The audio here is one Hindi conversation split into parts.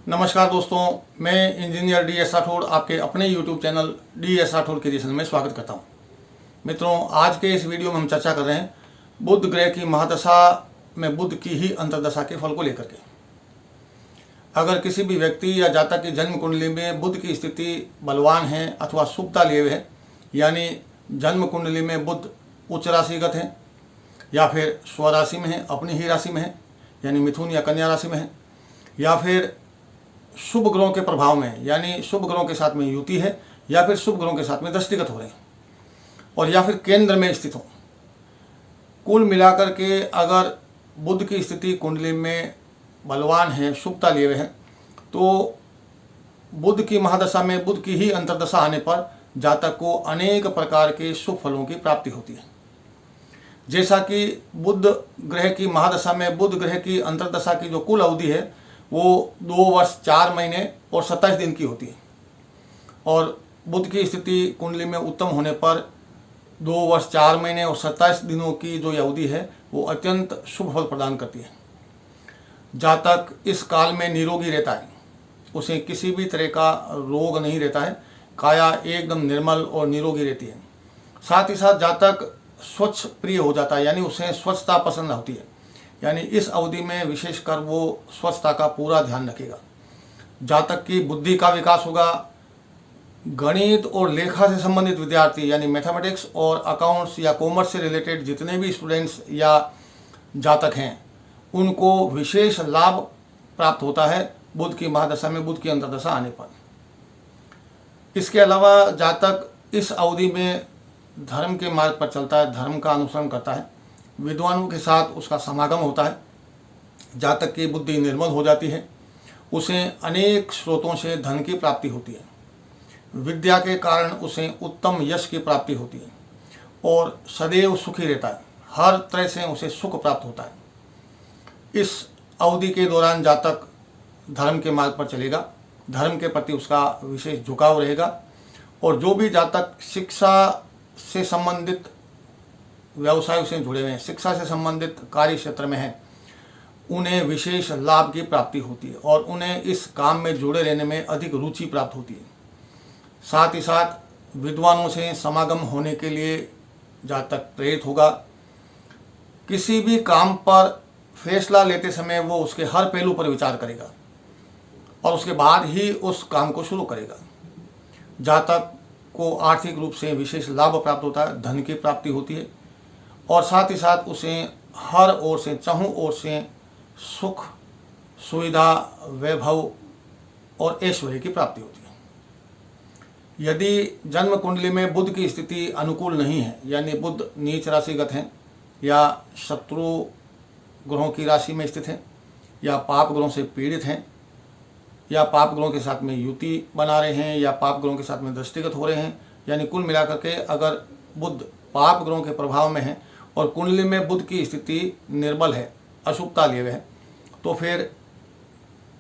नमस्कार दोस्तों, मैं इंजीनियर DS राठौड़ आपके अपने YouTube channel DS Rathore creation में स्वागत करता हूं। मित्रों, आज के इस वीडियो में हम चर्चा कर रहे हैं बुध ग्रह की महादशा में बुध की ही अंतर्दशा के फल को लेकर के। अगर किसी भी व्यक्ति या जातक की जन्म कुंडली में बुध की स्थिति बलवान है अथवा शुभता लिए हुए है, यानी जन्म कुंडली में बुध उच्च राशिगत है या फिर स्वराशि में है, अपनी ही राशि में है यानी मिथुन या कन्या राशि में है, या फिर शुभ ग्रहों के प्रभाव में यानी शुभ ग्रहों के साथ में युति है, या फिर शुभ ग्रहों के साथ में दृष्टिगत हो रहे हैं, और या फिर केंद्र में स्थित हो। कुल मिलाकर के अगर बुध की स्थिति कुंडली में बलवान है, शुभता लिए हुए है, तो बुध की महादशा में बुध की ही अंतर्दशा आने पर जातक को अनेक प्रकार के शुभ फलों की प्राप्ति होती है। जैसा कि बुध ग्रह की महादशा में बुध ग्रह की अंतर्दशा की जो कुल अवधि है वो 2 वर्ष 4 महीने और 27 दिन की होती है, और बुध की स्थिति कुंडली में उत्तम होने पर 2 वर्ष 4 महीने और 27 दिनों की जो अवधि है वो अत्यंत शुभ फल प्रदान करती है। जातक इस काल में निरोगी रहता है, उसे किसी भी तरह का रोग नहीं रहता है, काया एकदम निर्मल और निरोगी रहती है। साथ ही साथ जातक स्वच्छ प्रिय हो जाता है, यानी उसे स्वच्छता पसंद होती है, यानी इस अवधि में विशेषकर वो स्वच्छता का पूरा ध्यान रखेगा। जातक की बुद्धि का विकास होगा। गणित और लेखा से संबंधित विद्यार्थी यानी मैथमेटिक्स और अकाउंट्स या कॉमर्स से रिलेटेड जितने भी स्टूडेंट्स या जातक हैं उनको विशेष लाभ प्राप्त होता है बुध की महादशा में बुध की अंतर्दशा आने पर। इसके अलावा जातक इस अवधि में धर्म के मार्ग पर चलता है, धर्म का अनुसरण करता है, विद्वानों के साथ उसका समागम होता है, जातक की बुद्धि निर्मल हो जाती है, उसे अनेक स्रोतों से धन की प्राप्ति होती है, विद्या के कारण उसे उत्तम यश की प्राप्ति होती है और सदैव सुखी रहता है, हर तरह से उसे सुख प्राप्त होता है। इस अवधि के दौरान जातक धर्म के मार्ग पर चलेगा, धर्म के प्रति उसका विशेष झुकाव रहेगा, और जो भी जातक शिक्षा से संबंधित व्यवसाय से जुड़े हुए हैं, शिक्षा से संबंधित कार्य क्षेत्र में हैं, उन्हें विशेष लाभ की प्राप्ति होती है और उन्हें इस काम में जुड़े रहने में अधिक रुचि प्राप्त होती है। साथ ही साथ विद्वानों से समागम होने के लिए जातक प्रेरित होगा। किसी भी काम पर फैसला लेते समय वो उसके हर पहलू पर विचार करेगा और उसके बाद ही उस काम को शुरू करेगा। जातक को आर्थिक रूप से विशेष लाभ प्राप्त होता है, धन की प्राप्ति होती है, और साथ ही साथ उसे हर ओर से चहुं ओर से सुख, सुविधा, वैभव और ऐश्वर्य की प्राप्ति होती है। यदि जन्म कुंडली में बुध की स्थिति अनुकूल नहीं है, यानी बुध नीच राशिगत हैं या शत्रु ग्रहों की राशि में स्थित हैं या पाप ग्रहों से पीड़ित हैं या पाप ग्रहों के साथ में युति बना रहे हैं या पाप ग्रहों के साथ में दृष्टिगत हो रहे हैं, यानी कुल मिलाकर के अगर बुध पाप ग्रहों के प्रभाव में है और कुंडली में बुध की स्थिति निर्बल है, अशुभता लिए हुए है, तो फिर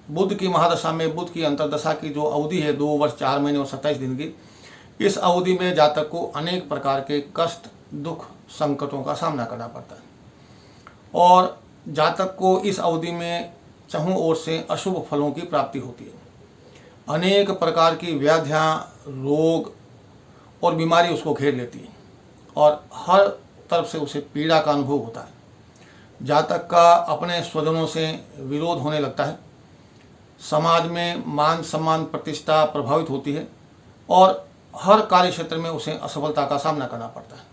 बुध की महादशा में बुध की अंतर्दशा की जो अवधि है 2 वर्ष 4 महीने और 27 दिन की, इस अवधि में जातक को अनेक प्रकार के कष्ट, दुख, संकटों का सामना करना पड़ता है, और जातक को इस अवधि में चहुं ओर से अशुभ फलों की प्राप्ति होती है। अनेक प्रकार की व्याधियाँ, रोग और बीमारी उसको घेर लेती है और हर तरफ से उसे पीड़ा का अनुभव होता है। जातक का अपने स्वजनों से विरोध होने लगता है, समाज में मान सम्मान प्रतिष्ठा प्रभावित होती है और हर कार्य क्षेत्र में उसे असफलता का सामना करना पड़ता है।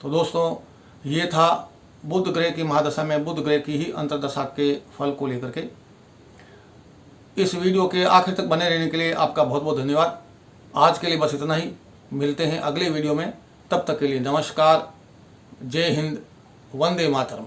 तो दोस्तों, ये था बुध ग्रह की महादशा में बुध ग्रह की ही अंतर्दशा के फल को लेकर के। इस वीडियो के आखिर तक बने रहने के लिए आपका बहुत बहुत धन्यवाद। आज के लिए बस इतना ही, मिलते हैं अगले वीडियो में, तब तक के लिए नमस्कार, जय हिंद, वंदे मातरम।